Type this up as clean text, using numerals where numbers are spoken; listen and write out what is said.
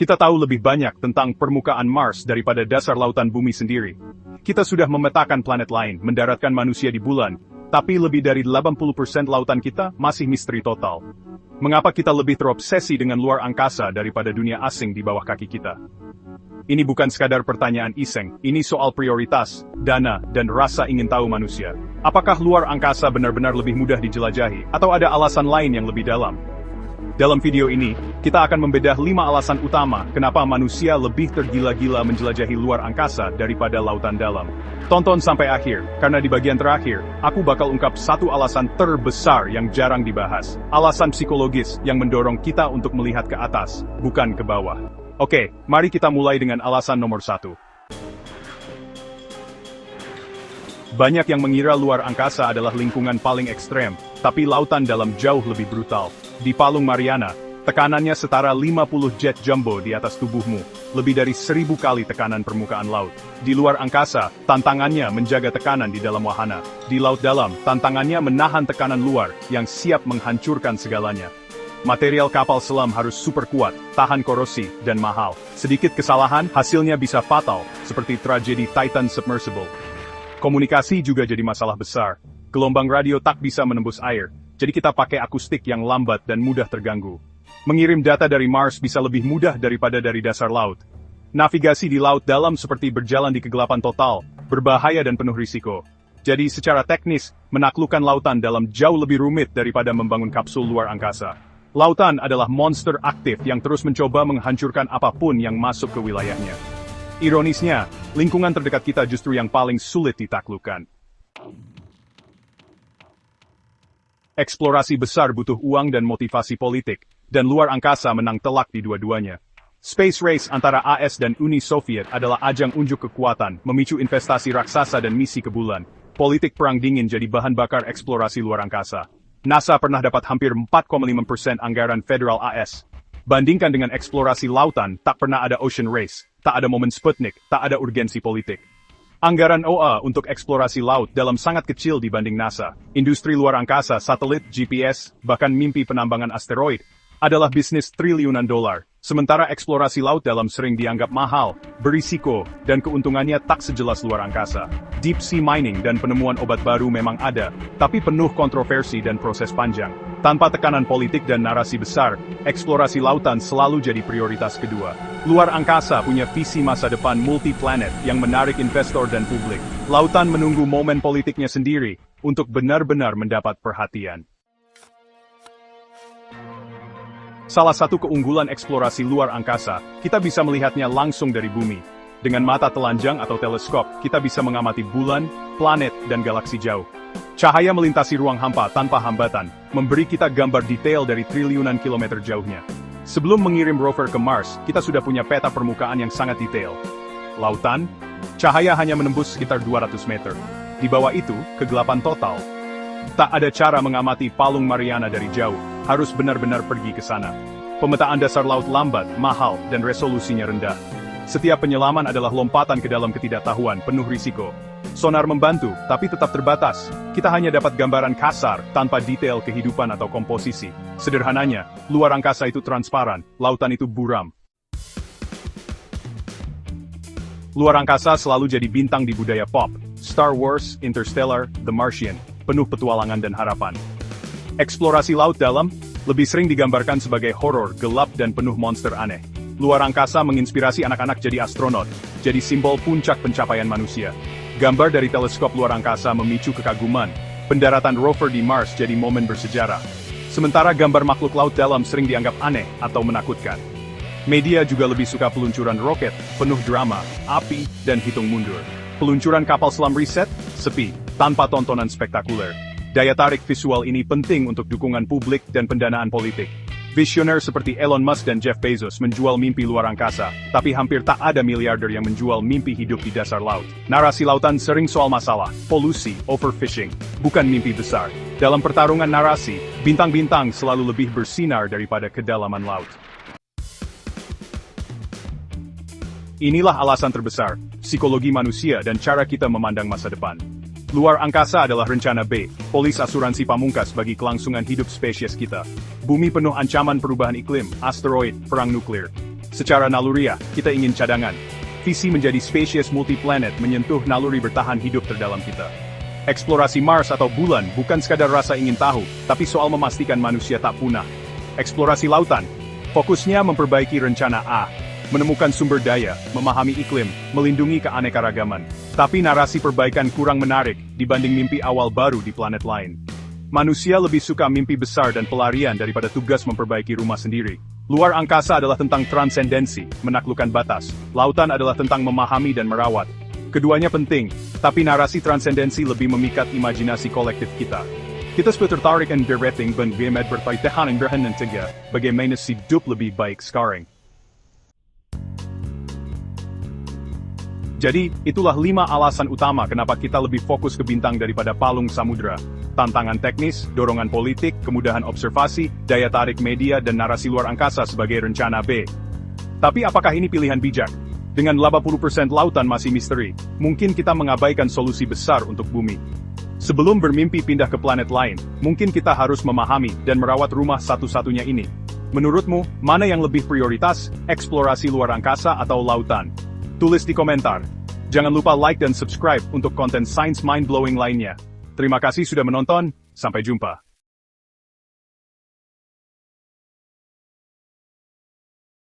Kita tahu lebih banyak tentang permukaan Mars daripada dasar lautan bumi sendiri. Kita sudah memetakan planet lain, mendaratkan manusia di bulan, tapi lebih dari 80% lautan kita masih misteri total. Mengapa kita lebih terobsesi dengan luar angkasa daripada dunia asing di bawah kaki kita? Ini bukan sekadar pertanyaan iseng, ini soal prioritas, dana, dan rasa ingin tahu manusia. Apakah luar angkasa benar-benar lebih mudah dijelajahi, atau ada alasan lain yang lebih dalam? Dalam video ini, kita akan membedah 5 alasan utama kenapa manusia lebih tergila-gila menjelajahi luar angkasa daripada lautan dalam. Tonton sampai akhir, karena di bagian terakhir, aku bakal ungkap satu alasan terbesar yang jarang dibahas. Alasan psikologis yang mendorong kita untuk melihat ke atas, bukan ke bawah. Oke, mari kita mulai dengan alasan nomor 1. Banyak yang mengira luar angkasa adalah lingkungan paling ekstrem, tapi lautan dalam jauh lebih brutal. Di Palung Mariana, tekanannya setara 50 jet jumbo di atas tubuhmu, lebih dari 1000 kali tekanan permukaan laut. Di luar angkasa, tantangannya menjaga tekanan di dalam wahana. Di laut dalam, tantangannya menahan tekanan luar yang siap menghancurkan segalanya. Material kapal selam harus super kuat, tahan korosi, dan mahal. Sedikit kesalahan, hasilnya bisa fatal, seperti tragedi Titan Submersible. Komunikasi juga jadi masalah besar. Gelombang radio tak bisa menembus air, jadi kita pakai akustik yang lambat dan mudah terganggu. Mengirim data dari Mars bisa lebih mudah daripada dari dasar laut. Navigasi di laut dalam seperti berjalan di kegelapan total, berbahaya dan penuh risiko. Jadi secara teknis, menaklukkan lautan dalam jauh lebih rumit daripada membangun kapsul luar angkasa. Lautan adalah monster aktif yang terus mencoba menghancurkan apapun yang masuk ke wilayahnya. Ironisnya, lingkungan terdekat kita justru yang paling sulit ditaklukkan. Eksplorasi besar butuh uang dan motivasi politik, dan luar angkasa menang telak di dua-duanya. Space race antara AS dan Uni Soviet adalah ajang unjuk kekuatan, memicu investasi raksasa dan misi ke bulan. Politik perang dingin jadi bahan bakar eksplorasi luar angkasa. NASA pernah dapat hampir 4,5% anggaran federal AS. Bandingkan dengan eksplorasi lautan, tak pernah ada ocean race, tak ada momen Sputnik, tak ada urgensi politik. Anggaran OA untuk eksplorasi laut dalam sangat kecil dibanding NASA. Industri luar angkasa, satelit, GPS, bahkan mimpi penambangan asteroid, adalah bisnis triliunan dolar. Sementara eksplorasi laut dalam sering dianggap mahal, berisiko, dan keuntungannya tak sejelas luar angkasa. Deep sea mining dan penemuan obat baru memang ada, tapi penuh kontroversi dan proses panjang. Tanpa tekanan politik dan narasi besar, eksplorasi lautan selalu jadi prioritas kedua. Luar angkasa punya visi masa depan multi-planet yang menarik investor dan publik. Lautan menunggu momen politiknya sendiri untuk benar-benar mendapat perhatian. Salah satu keunggulan eksplorasi luar angkasa, kita bisa melihatnya langsung dari bumi. Dengan mata telanjang atau teleskop, kita bisa mengamati bulan, planet, dan galaksi jauh. Cahaya melintasi ruang hampa tanpa hambatan, memberi kita gambar detail dari triliunan kilometer jauhnya. Sebelum mengirim rover ke Mars, kita sudah punya peta permukaan yang sangat detail. Lautan, cahaya hanya menembus sekitar 200 meter. Di bawah itu, kegelapan total. Tak ada cara mengamati Palung Mariana dari jauh, harus benar-benar pergi ke sana. Pemetaan dasar laut lambat, mahal, dan resolusinya rendah. Setiap penyelaman adalah lompatan ke dalam ketidaktahuan, penuh risiko. Sonar membantu, tapi tetap terbatas. Kita hanya dapat gambaran kasar, tanpa detail kehidupan atau komposisi. Sederhananya, luar angkasa itu transparan, lautan itu buram. Luar angkasa selalu jadi bintang di budaya pop. Star Wars, Interstellar, The Martian, penuh petualangan dan harapan. Eksplorasi laut dalam lebih sering digambarkan sebagai horor, gelap, dan penuh monster aneh. Luar angkasa menginspirasi anak-anak jadi astronot, jadi simbol puncak pencapaian manusia. Gambar dari teleskop luar angkasa memicu kekaguman. Pendaratan rover di Mars jadi momen bersejarah. Sementara gambar makhluk laut dalam sering dianggap aneh atau menakutkan. Media juga lebih suka peluncuran roket, penuh drama, api, dan hitung mundur. Peluncuran kapal selam riset, sepi, tanpa tontonan spektakuler. Daya tarik visual ini penting untuk dukungan publik dan pendanaan politik. Visioner seperti Elon Musk dan Jeff Bezos menjual mimpi luar angkasa, tapi hampir tak ada miliarder yang menjual mimpi hidup di dasar laut. Narasi lautan sering soal masalah, polusi, overfishing, bukan mimpi besar. Dalam pertarungan narasi, bintang-bintang selalu lebih bersinar daripada kedalaman laut. Inilah alasan terbesar, psikologi manusia dan cara kita memandang masa depan. Luar angkasa adalah rencana B, polis asuransi pamungkas bagi kelangsungan hidup spesies kita. Bumi penuh ancaman perubahan iklim, asteroid, perang nuklir. Secara naluriah, kita ingin cadangan. Visi menjadi spesies multiplanet menyentuh naluri bertahan hidup terdalam kita. Eksplorasi Mars atau bulan bukan sekadar rasa ingin tahu, tapi soal memastikan manusia tak punah. Eksplorasi lautan, fokusnya memperbaiki rencana A, menemukan sumber daya, memahami iklim, melindungi keanekaragaman. Tapi narasi perbaikan kurang menarik dibanding mimpi awal baru di planet lain. Manusia lebih suka mimpi besar dan pelarian daripada tugas memperbaiki rumah sendiri. Luar angkasa adalah tentang transendensi, menaklukkan batas. Lautan adalah tentang memahami dan merawat. Keduanya penting, tapi narasi transendensi lebih memikat imajinasi kolektif kita. Kita sudah tertarik dan berating dan berpaitehan yang berhanan tiga, bagaimana hidup lebih baik sekarang. Jadi, itulah 5 alasan utama kenapa kita lebih fokus ke bintang daripada palung samudera. Tantangan teknis, dorongan politik, kemudahan observasi, daya tarik media dan narasi luar angkasa sebagai rencana B. Tapi apakah ini pilihan bijak? Dengan 80% lautan masih misteri, mungkin kita mengabaikan solusi besar untuk bumi. Sebelum bermimpi pindah ke planet lain, mungkin kita harus memahami dan merawat rumah satu-satunya ini. Menurutmu, mana yang lebih prioritas, eksplorasi luar angkasa atau lautan? Tulis di komentar. Jangan lupa like dan subscribe untuk konten science mind-blowing lainnya. Terima kasih sudah menonton, sampai jumpa.